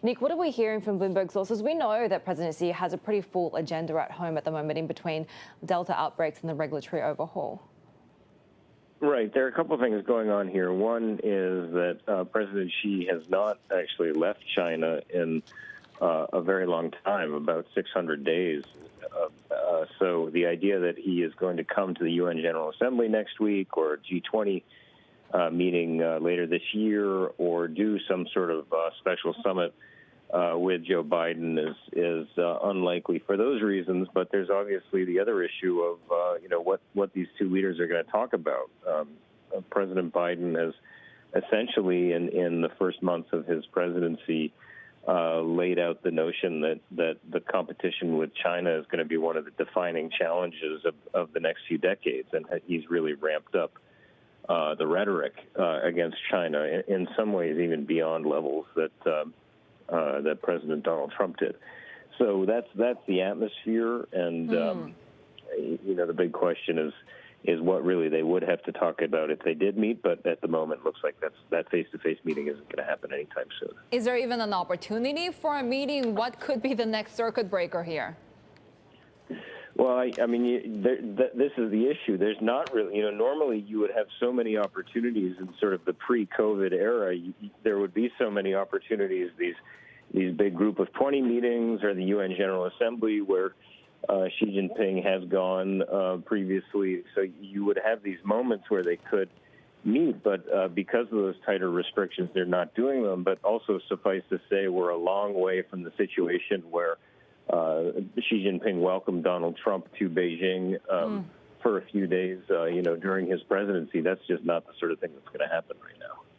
Nick, what are we hearing from Bloomberg sources? We know that President Xi has a pretty full agenda at home at the moment in between Delta outbreaks and the regulatory overhaul. Right. There are a couple of things going on here. One is that President Xi has not actually left China in a very long time, about 600 days. So the idea that he is going to come to the UN General Assembly next week or G20 meeting later this year or do some sort of special summit with Joe Biden is unlikely for those reasons. But there's obviously the other issue of what these two leaders are going to talk about. President Biden has essentially in the first months of his presidency laid out the notion that the competition with China is going to be one of the defining challenges of the next few decades, and he's really ramped up the rhetoric against China in some ways even beyond levels that President Donald Trump did. So that's the atmosphere, and the big question is what really they would have to talk about if they did meet. But at the moment, it looks like that face-to-face meeting isn't going to happen anytime soon. Is there even an opportunity for a meeting? What could be the next circuit breaker here? Well, I mean, this is the issue. There's not really, normally you would have so many opportunities in sort of the pre-COVID era. There would be so many opportunities, these big group of 20 meetings or the UN General Assembly where Xi Jinping has gone previously. So you would have these moments where they could meet, but because of those tighter restrictions, they're not doing them. But also suffice to say, we're a long way from the situation where Xi Jinping welcomed Donald Trump to Beijing for a few days, during his presidency. That's just not the sort of thing that's going to happen right now.